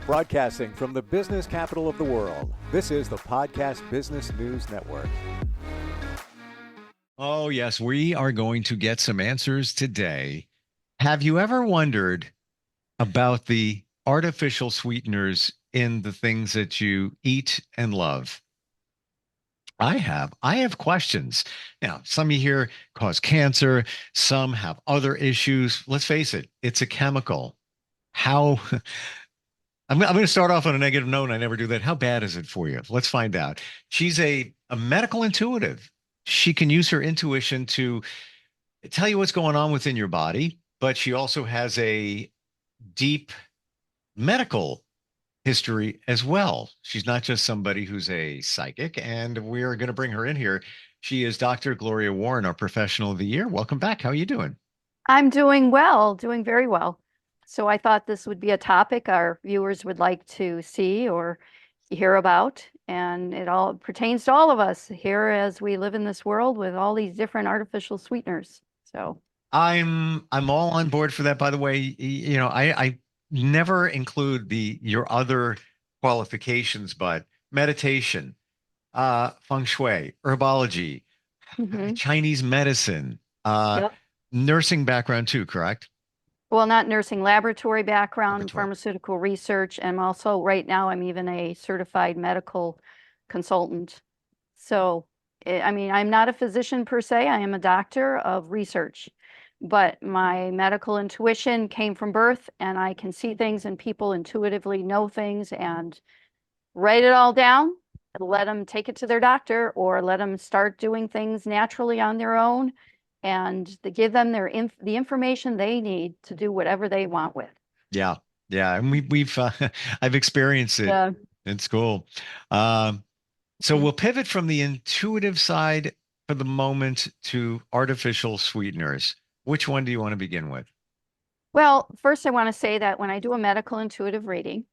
Broadcasting from the business capital of the world, this is the Podcast Business News Network. Oh, yes, we are going to get some answers today. Have you ever wondered about the artificial sweeteners in the things that you eat and love? I have. I have questions. Now, some of you here cause cancer, some have other issues. Let's face it, it's a chemical. How I'm going to start off on a negative note. I never do that. How bad is it for you? Let's find out. She's a medical intuitive. She can use her intuition to tell you what's going on within your body, but she also has a deep medical history as well. She's not just somebody who's a psychic, and we're going to bring her in here. She is Dr. Gloria Warren, our professional of the year. Welcome back. How are you doing? I'm doing well, doing very well. So I thought this would be a topic our viewers would like to see or hear about. And it all pertains to all of us here as we live in this world with all these different artificial sweeteners. So I'm all on board for that. By the way, I never include the your other qualifications, but meditation, feng shui, herbology, mhm. Chinese medicine, Yep. nursing background too, correct? Well, not nursing, laboratory background, Laboratory. pharmaceutical research, and also right now I'm even a certified medical consultant. So, I mean, I'm not a physician per se, I am a doctor of research, but my medical intuition came from birth, and I can see things and people intuitively know things and write it all down, let them take it to their doctor or let them start doing things naturally on their own and to give them the information they need to do whatever they want with. Yeah, yeah, and we've I've experienced it Yeah. in school. Um, so Mhm. we'll pivot from the intuitive side for the moment to artificial sweeteners. Which one do you want to begin with? Well, first I want to say that when I do a medical intuitive reading,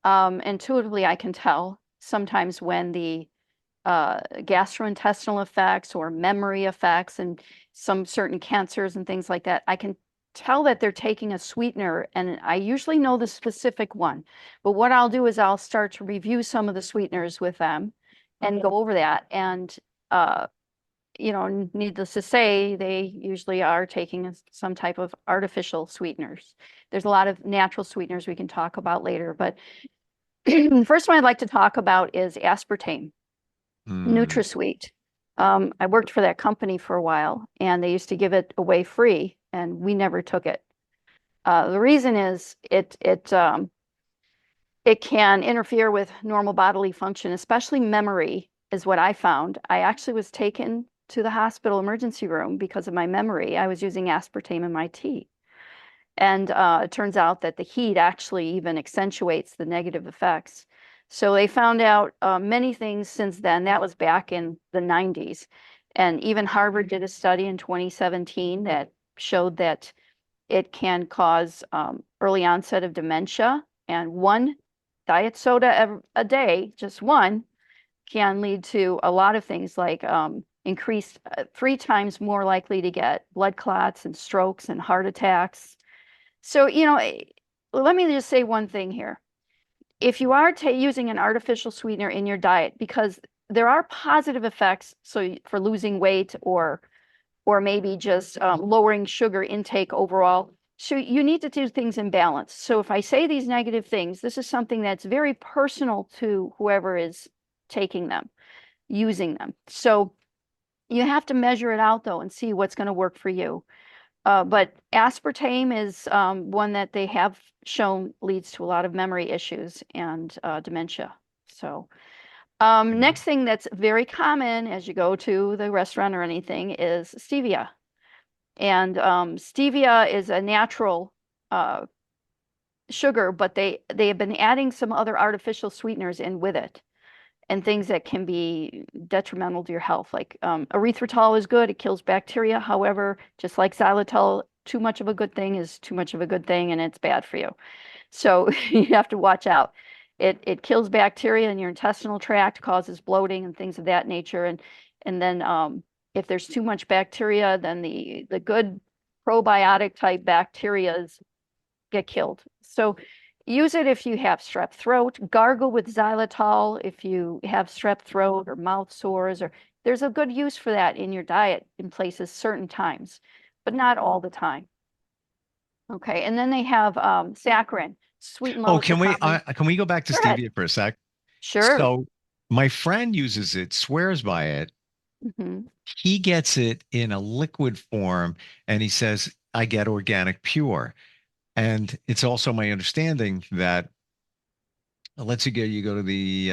intuitively I can tell sometimes when the gastrointestinal effects or memory effects and some certain cancers and things like that, I can tell that they're taking a sweetener, and I usually know the specific one. But what I'll do is I'll start to review some of the sweeteners with them and go over that. And, uh, needless to say, they usually are taking some type of artificial sweeteners. There's a lot of natural sweeteners we can talk about later, but the first one I'd like to talk about is aspartame. Hmm. NutraSweet. I worked for that company for a while, and they used to give it away free, and we never took it. The reason is it can interfere with normal bodily function, especially memory, is what I found. I actually was taken to the hospital emergency room because of my memory. I was using aspartame in my tea. And it turns out that the heat actually even accentuates the negative effects. So they found out many things since then. That was back in the 90s. And even Harvard did a study in 2017 that showed that it can cause early onset of dementia. And one diet soda a day, just one, can lead to a lot of things like increased 3 times more likely to get blood clots and strokes and heart attacks. So, let me just say one thing here. If you are using an artificial sweetener in your diet, because there are positive effects, so for losing weight or maybe just lowering sugar intake overall. So you need to do things in balance. So if I say these negative things, this is something that's very personal to whoever is taking them, using them. So you have to measure it out though and see what's going to work for you. But aspartame is one that they have shown leads to a lot of memory issues and dementia. So, next thing that's very common as you go to the restaurant or anything is stevia. And stevia is a natural uh, sugar, but they have been adding some other artificial sweeteners in with it and things that can be detrimental to your health. Like erythritol is good, it kills bacteria. However, just like xylitol, too much of a good thing is too much of a good thing and it's bad for you. So you have to watch out. It kills bacteria in your intestinal tract, causes bloating and things of that nature. And then if there's too much bacteria, then the good probiotic type bacterias get killed. So use it if you have strep throat. Gargle with xylitol if you have strep throat or mouth sores, or there's a good use for that in your diet in places certain times, but not all the time. Okay, and then they have saccharin, sweet and low. Oh, It's a common. can we go back to Go ahead. stevia for a sec? Sure. So my friend uses it, swears by it. Hmm. He gets it in a liquid form, and he says, I get organic pure. And it's also my understanding that let's say you go to the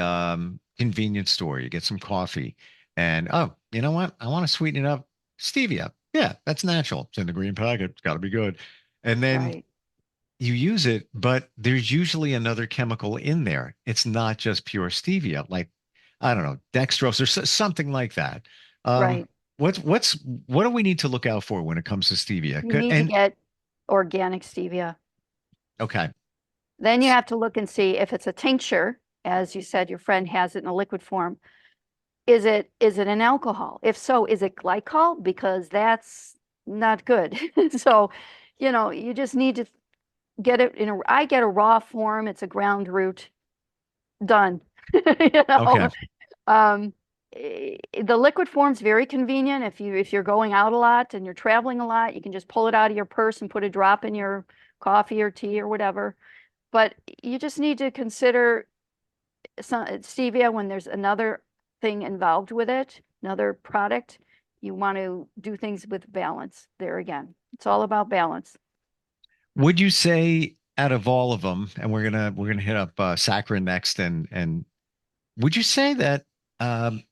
convenience store, you get some coffee, and oh, you know what? I want to sweeten it up. Stevia. Yeah, that's natural. It's in the green packet. It's got to be good. And then Right. you use it, but there's usually another chemical in there. It's not just pure stevia, like I don't know, dextrose or something like that. Um, Right. what do we need to look out for when it comes to stevia? You need to And get organic stevia. okay, Then you have to look and see if it's a tincture, as you said, your friend has it in a liquid form. Is it an alcohol? If so, is it glycol? Because that's not good. So, you just need to get it I get a raw form. It's a ground root. Done. You okay, know, um, the liquid form's very convenient if you're going out a lot and you're traveling a lot, you can just pull it out of your purse and put a drop in your coffee or tea or whatever. But you just need to consider stevia when there's another thing involved with it, another product. You want to do things with balance there again. It's all about balance. would you say out of all of them, and we're gonna hit up saccharin next, and would you say that um,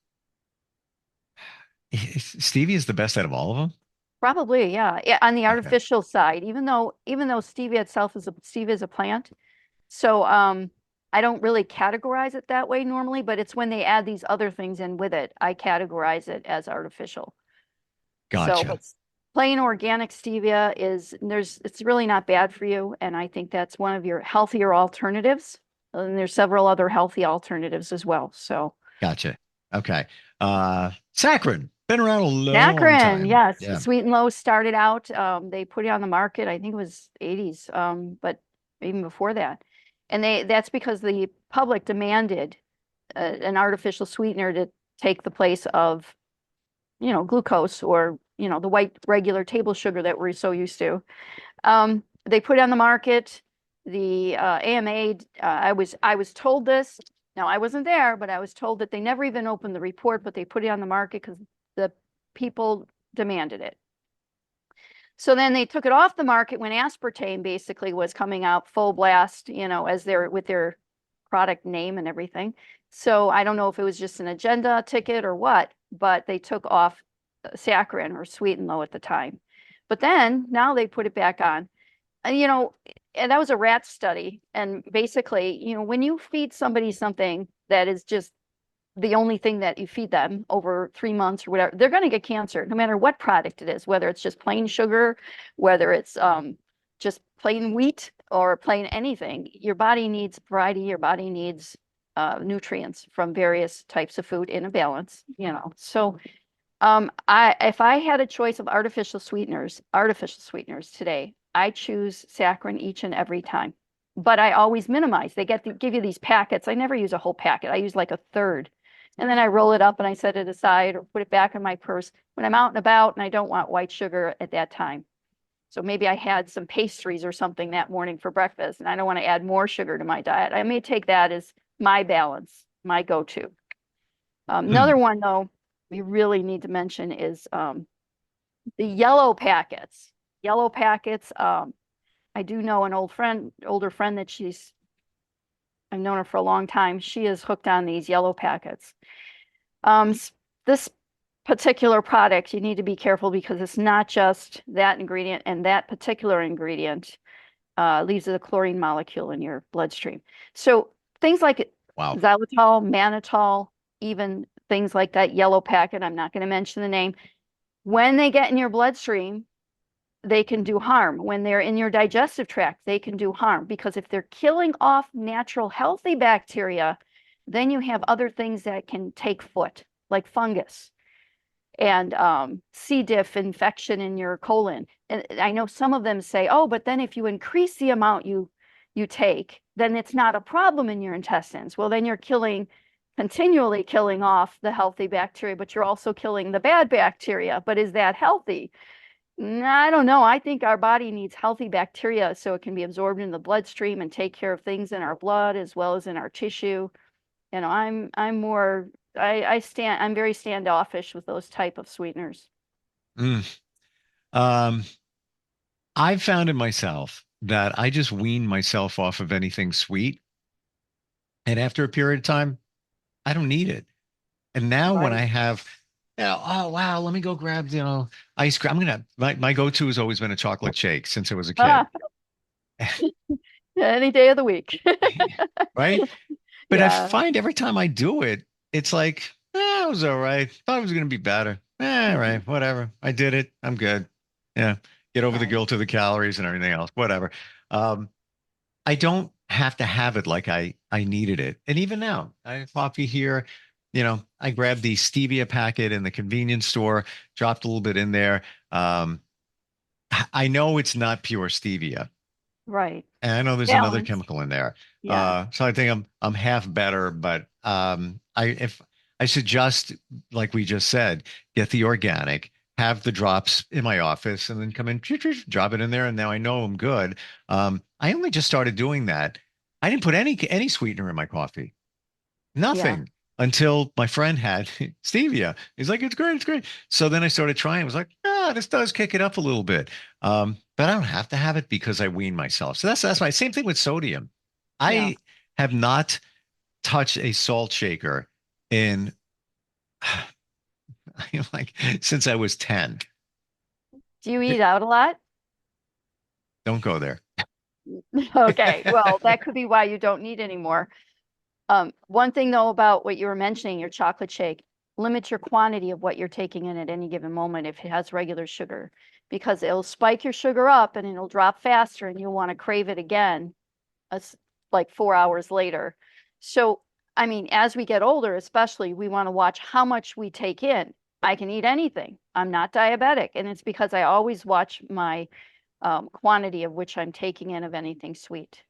stevia is the best out of all of them? Probably, yeah. Yeah, on the Okay, artificial side, even though stevia itself stevia is a plant. So I don't really categorize it that way normally, but it's when they add these other things in with it, I categorize it as artificial. So, gotcha. but plain organic stevia it's really not bad for you, and I think that's one of your healthier alternatives. And there's several other healthy alternatives as well. So, Gotcha. Okay. Saccharin, been around a long saccharin, time. yes, Yeah. Sweet and Low started out. They put it on the market. I think it was 80s, but even before that, and that's because the public demanded an artificial sweetener to take the place of glucose or the white regular table sugar that we're so used to. They put it on the market. The AMA. I was told this. Now I wasn't there, but I was told that they never even opened the report, but they put it on the market because the people demanded it. So then they took it off the market when aspartame basically was coming out full blast, as they're with their product name and everything. So I don't know if it was just an agenda ticket or what, but they took off saccharin or sweet and low at the time. But then now they put it back on. And and that was a rat study. And basically, when you feed somebody something that is just the only thing that you feed them over 3 months or whatever, they're going to get cancer, no matter what product it is, whether it's just plain sugar, whether it's just plain wheat or plain anything. Your body needs variety. Your body needs nutrients from various types of food in a balance. So if I had a choice of artificial sweeteners today, I choose saccharin each and every time. But I always minimize. They give you these packets. I never use a whole packet. I use like a third. And then I roll it up and I set it aside or put it back in my purse when I'm out and about and I don't want white sugar at that time. So maybe I had some pastries or something that morning for breakfast and I don't want to add more sugar to my diet. I may take that as my balance, my go-to. Another Hmm. one, though, we really need to mention is the yellow packets. Yellow packets. I do know an older friend that I've known her for a long time. She is hooked on these yellow packets. This particular product, you need to be careful because it's not just that ingredient, and that particular ingredient leaves a chlorine molecule in your bloodstream. So things like Wow. xylitol, mannitol, even things like that yellow packet, I'm not going to mention the name, when they get in your bloodstream, they can do harm. When they're in your digestive tract, they can do harm because if they're killing off natural healthy bacteria, then you have other things that can take foot, like fungus and C. diff infection in your colon. And I know some of them say, oh, but then if you increase the amount you take, then it's not a problem in your intestines. Well, then you're continually killing off the healthy bacteria, but you're also killing the bad bacteria. But is that healthy? I don't know. I think our body needs healthy bacteria so it can be absorbed in the bloodstream and take care of things in our blood as well as in our tissue. I'm more I'm very standoffish with those type of sweeteners. Mm. Um, I've found in myself that I just wean myself off of anything sweet. And after a period of time, I don't need it. And now when I Right. have, oh wow, let me go grab, ice cream. My go-to has always been a chocolate shake since I was a kid. Ah, yeah, any day of the week. Right? But I Yeah. find every time I do it, it's like, it was all right. Thought it was gonna be better. All Mhm. right, whatever. I did it. I'm good. Yeah. Get over the Right. guilt of the calories and everything else. Whatever. Um, I don't have to have it like I needed it. And even now, I have coffee here. I grabbed the stevia packet in the convenience store, dropped a little bit in there. Um, I know it's not pure stevia, Right. and I know there's another Balance. chemical in there. Yeah. So I think I'm half better, but I if I suggest, like we just said, get the organic, have the drops in my office, and then come in, drop it in there, and now I know I'm good. I only just started doing that. I didn't put any sweetener in my coffee. Yeah. Nothing until my friend had stevia. He's like, it's great, it's great. So then I started trying. I was like, this does kick it up a little bit. But I don't have to have it because I wean myself. So that's my same thing with sodium. Yeah. I have not touched a salt shaker in like since I was 10. Do you eat out a lot? Don't go there. Okay. Well, that could be why you don't need anymore. One thing though about what you were mentioning, your chocolate shake, limit your quantity of what you're taking in at any given moment if it has regular sugar, because it'll spike your sugar up and it'll drop faster and you'll want to crave it again, as like 4 hours later. So, I mean, as we get older, especially, we want to watch how much we take in. I can eat anything. I'm not diabetic, and it's because I always watch my quantity of which I'm taking in of anything sweet.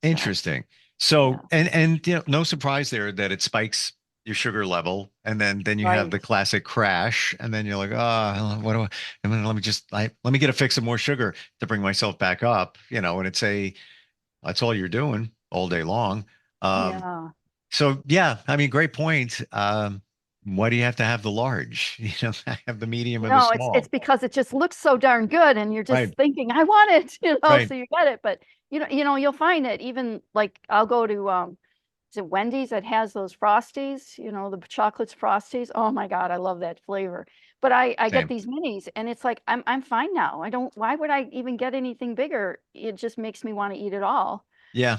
So, Interesting. So, yeah, and no surprise there that it spikes your sugar level, and then you have right. the classic crash, and then you're like, what do I? And then let me get a fix of more sugar to bring myself back up, and that's all you're doing all day long. Um, Yeah. so yeah, I mean, great point. Why do you have to have the large? I have the medium and the No, it's small. because it just looks so darn good, and you're just Right, thinking, I want it, right. so you get it. But you'll find it even like I'll go to is it Wendy's that has those Frosties, the chocolates Frosties. Oh my God, I love that flavor. But I get Same. these minis and it's like I'm fine now. I don't why would I even get anything bigger? It just makes me want to eat it all. Yeah.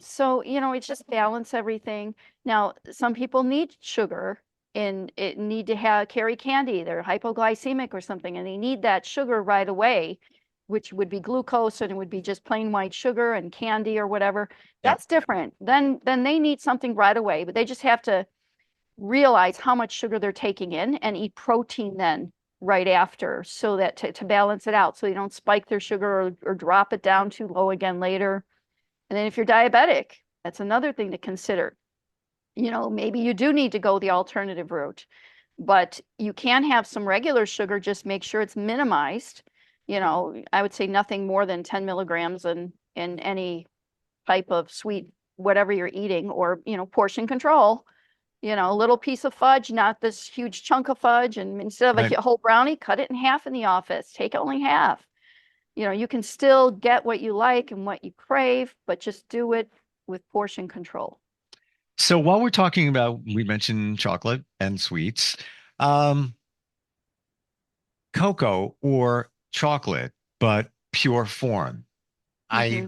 So it's just balance everything. Now some people need sugar and it need to have carry candy, they're hypoglycemic or something and they need that sugar right away, which would be glucose and it would be just plain white sugar and candy or whatever. Yep. That's different. Then they need something right away, but they just have to realize how much sugar they're taking in and eat protein then right after so that to balance it out so they don't spike their sugar or drop it down too low again later. And then if you're diabetic, that's another thing to consider. Maybe you do need to go the alternative route, but you can have some regular sugar, just make sure it's minimized. I would say nothing more than 10 milligrams in any type of sweet, whatever you're eating, or, portion control. A little piece of fudge, not this huge chunk of fudge. And instead of Right. a whole brownie, cut it in half in the office, take only half. You can still get what you like and what you crave, but just do it with portion control. So while we're talking about, we mentioned chocolate and sweets, um, cocoa or chocolate, but pure form. I Hmm.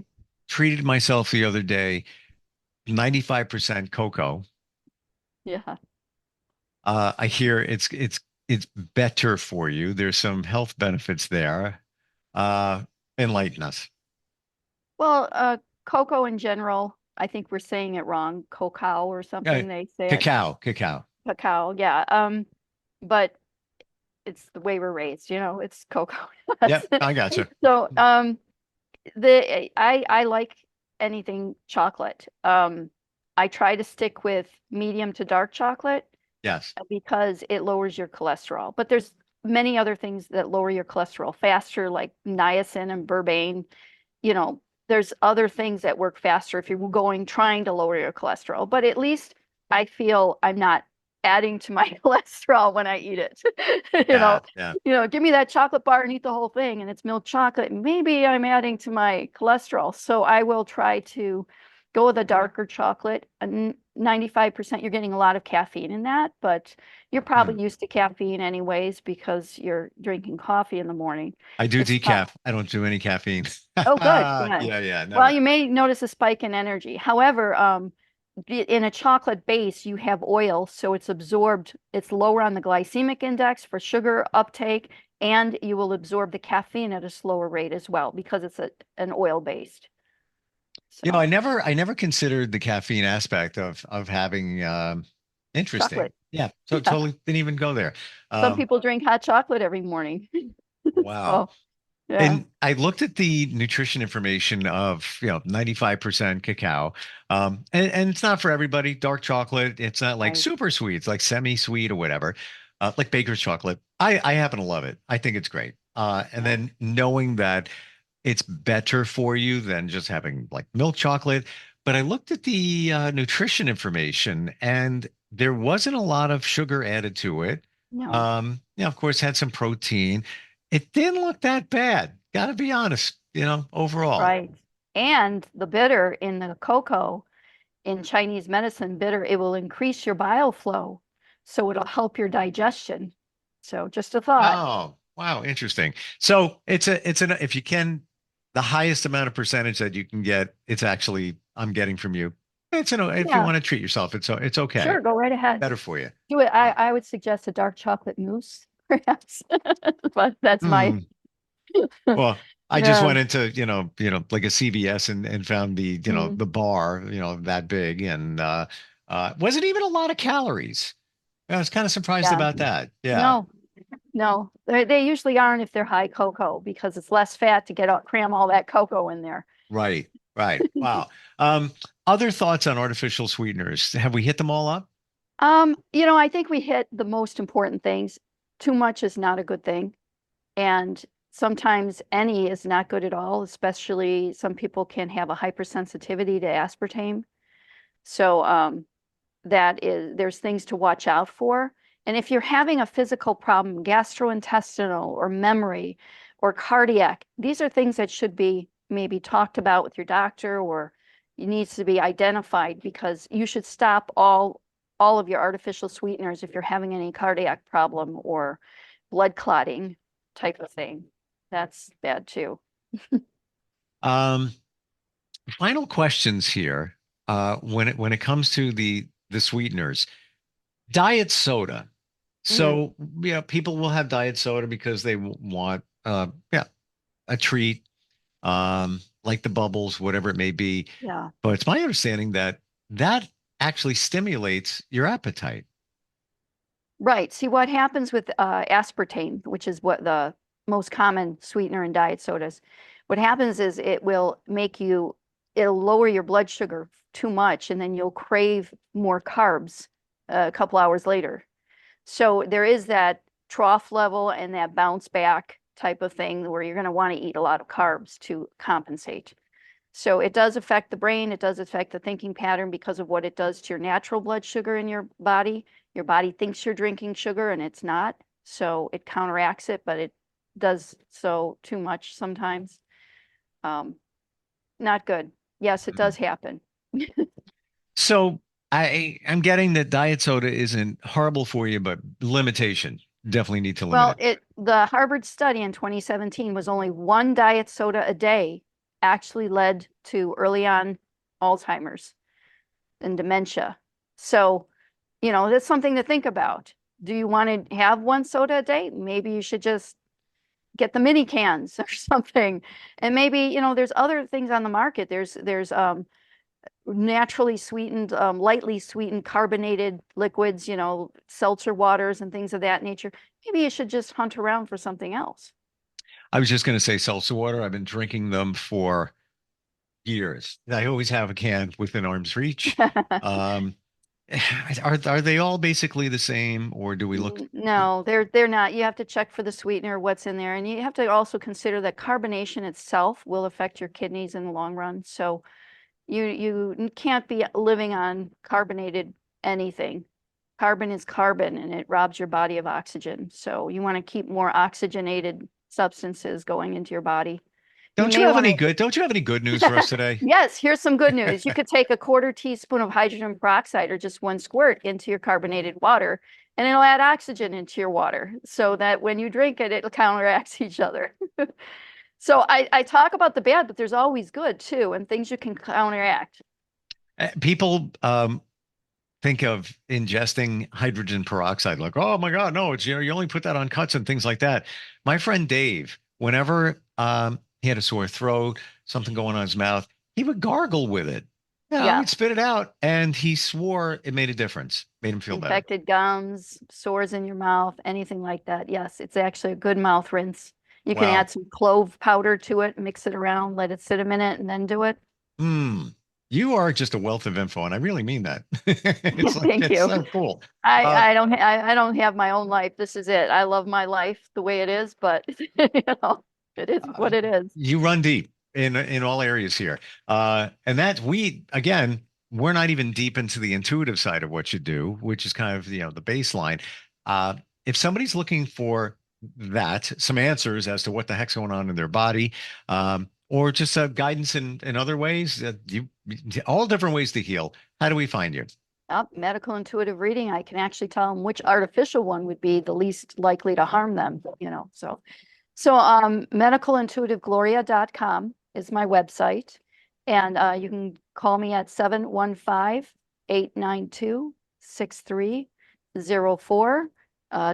treated myself the other day, 95% cocoa. Yeah. I hear it's better for you. There's some health benefits there. Uh, Enlighten us. Well, cocoa in general, I think we're saying it wrong. Cacao or Yeah, something they say it. cacao. Cacao, yeah. But it's the way we're raised, it's cocoa. Yep, I gotcha. So, I like anything chocolate. I try to stick with medium to dark chocolate Yes. because it lowers your cholesterol. But there's many other things that lower your cholesterol faster, like niacin and berberine. You know, there's other things that work faster if you're going trying to lower your cholesterol. But at least I feel I'm not adding to my cholesterol when I eat it. You know, Yeah. Yeah. give me that chocolate bar and eat the whole thing, and it's milk chocolate. Maybe I'm adding to my cholesterol. So I will try to go with a darker chocolate. And 95% you're getting a lot of caffeine in that, but you're Hmm. probably used to caffeine anyways because you're drinking coffee in the morning. I do It's decaf. I don't do any caffeine. Oh, good. Yeah. Yeah. Yeah. Well, Never. you may notice a spike in energy. However, in a chocolate base, you have oil, so it's absorbed. It's lower on the glycemic index for sugar uptake, and you will absorb the caffeine at a slower rate as well because it's an oil based. So I never considered the caffeine aspect of having interesting. chocolate. Yeah. So Yeah. totally didn't even go there. Some Um, people drink hot chocolate every morning. wow. Oh, yeah. And I looked at the nutrition information of, 95% cacao. And it's not for everybody. Dark chocolate, it's not like Right. super sweet. It's like semi-sweet or whatever. Like baker's chocolate. I happen to love it. I think it's great. And Yeah. then knowing that it's better for you than just having like milk chocolate. But I looked at the nutrition information and there wasn't a lot of sugar added to it. No. Of course, had some protein. It didn't look that bad. Got to be honest, overall. Right. And the bitter in the cocoa in Chinese medicine, bitter, it will increase your bile flow. So it'll help your digestion. So just a thought. Oh, wow, interesting. So if you can, the highest amount of percentage that you can get, it's actually I'm getting from you. If you Yeah, want to treat yourself, it's okay. sure, go right ahead. Better for you. Do it. I, Uh, I would suggest a dark chocolate mousse, perhaps. But that's my, hmm. Well, I just yeah. went into, like a CVS and found Mm, the bar, that big and wasn't even a lot of calories. I was kind of surprised yeah. about that. Yeah. No, no. They usually aren't if they're high cocoa because it's less fat to cram all that cocoa in there. Right. Right. Wow. Um, Other thoughts on artificial sweeteners? Have we hit them all up? I think we hit the most important things. Too much is not a good thing. And sometimes any is not good at all, especially some people can have a hypersensitivity to aspartame. So there's things to watch out for. And if you're having a physical problem, gastrointestinal or memory or cardiac, these are things that should be maybe talked about with your doctor or it needs to be identified because you should stop all of your artificial sweeteners if you're having any cardiac problem or blood clotting type of thing. That's bad too. Um, Final questions here. When it comes to the sweeteners, diet soda. Mm, So, people will have diet soda because they want a treat, like the bubbles, whatever it may be. yeah. But it's my understanding that that actually stimulates your appetite. Right. See what happens with aspartame, which is what the most common sweetener in diet sodas. What happens is it'll lower your blood sugar too much, and then you'll crave more carbs a couple hours later. So there is that trough level and that bounce back type of thing where you're going to want to eat a lot of carbs to compensate. So it does affect the brain, it does affect the thinking pattern because of what it does to your natural blood sugar in your body. Your body thinks you're drinking sugar and it's not. So it counteracts it, but it does so too much sometimes. Um, Not good. Yes, it Mhm. does happen. So I'm getting that diet soda isn't horrible for you, but limitation. Definitely need to limit Well, it. the Harvard study in 2017 was only one diet soda a day actually led to early on Alzheimer's and dementia. So, that's something to think about. Do you want to have one soda a day? Maybe you should just get the mini cans or something. And maybe, there's other things on the market. There's naturally sweetened, lightly sweetened carbonated liquids, seltzer waters and things of that nature. Maybe you should just hunt around for something else. I was just going to say seltzer water. I've been drinking them for years. I always have a can within arm's reach. Um, are they all basically the same, or do we look? No, they're not. You have to check for the sweetener, what's in there, and you have to also consider that carbonation itself will affect your kidneys in the long run. So you can't be living on carbonated anything. Carbon is carbon, and it robs your body of oxygen. So you want to keep more oxygenated substances going into your body. Don't you have any good news for us today? Yes, here's some good news. You could take a quarter teaspoon of hydrogen peroxide or just one squirt into your carbonated water, and it'll add oxygen into your water so that when you drink it, it counteracts each other. So I talk about the bad, but there's always good too, and things you can counteract. People think of ingesting hydrogen peroxide like, oh my God, no, it's, you only put that on cuts and things like that. My friend Dave, whenever he had a sore throat, something going on his mouth, he would gargle with it. Yeah, he'd spit it out, and he swore it made a difference, made him feel better. Infected gums, sores in your mouth, anything like that. Yes, it's actually a good mouth rinse. You can add some clove powder to it, mix it around, let it sit a minute, and then do it. You are just a wealth of info, and I really mean that. Thank you. So cool. I don't have my own life. This is it. I love my life the way it is, but it is what it is. You run deep in all areas here, and that we're not even deep into the intuitive side of what you do, which is kind of the baseline. If somebody's looking for some answers as to what the heck's going on in their body, or just guidance in other ways, all different ways to heal, how do we find you? Medical intuitive reading. I can actually tell them which artificial one would be the least likely to harm them, so medicalintuitivegloria.com is my website, and you can call me at 715-892-6304.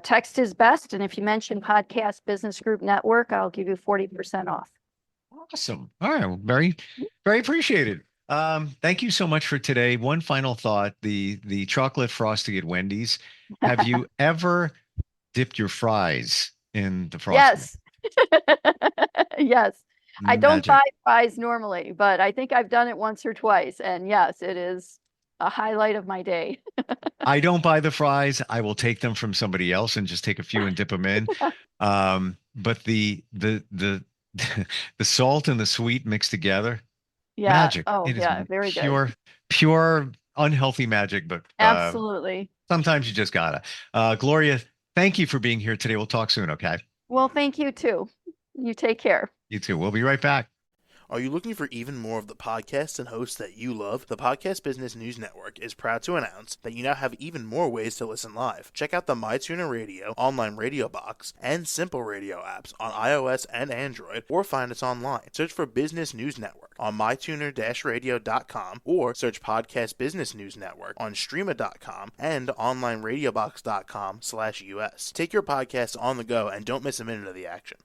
Text is best, and if you mention Podcast Business Group Network, I'll give you 40% off. Awesome. All right. Well, very, very appreciated. Thank you so much for today. One final thought, the chocolate frosty at Wendy's. Have you ever dipped your fries in the frosting? Yes. Yes. I don't buy fries normally, but I think I've done it once or twice. And yes, it is a highlight of my day. I don't buy the fries. I will take them from somebody else and just take a few and dip them in. But the salt and the sweet mixed together, magic. Oh, it is very pure, unhealthy magic. But absolutely. Sometimes you just gotta. Gloria, thank you for being here today. We'll talk soon, okay? Well, thank you too. You take care. You too. We'll be right back. Are you looking for even more of the podcasts and hosts that you love? The Podcast Business News Network is proud to announce that you now have even more ways to listen live. Check out the MyTuner Radio, online radio box, and Simple Radio apps on iOS and Android, or find us online. Search for Business News Network on mytuner-radio.com, or search Podcast Business News Network on streama.com and onlineradiobox.com/US. Take your podcast on the go and don't miss a minute of the action.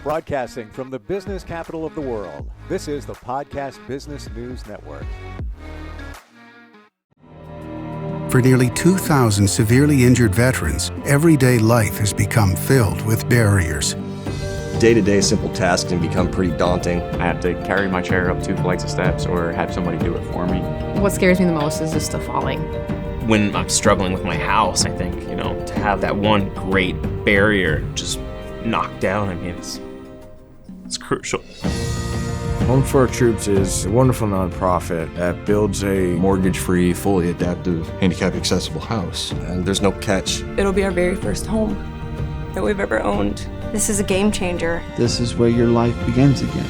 Broadcasting from the business capital of the world, this is the Podcast Business News Network. For nearly 2,000 severely injured veterans, everyday life has become filled with barriers. Day-to-day simple tasks can become pretty daunting. I have to carry my chair up 2 flights of steps or have somebody do it for me. What scares me the most is just the falling. When I'm struggling with my house, I think, to have that one great barrier just knocked down, it's crucial. Home for Our Troops is a wonderful nonprofit that builds a mortgage-free, fully adaptive, handicap-accessible house. And there's no catch. It'll be our very first home that we've ever owned. This is a game changer. This is where your life begins again.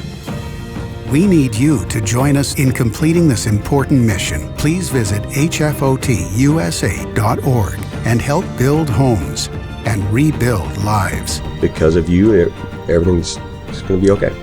We need you to join us in completing this important mission. Please visit hfotusa.org and help build homes and rebuild lives. Because of you, everything's going to be okay.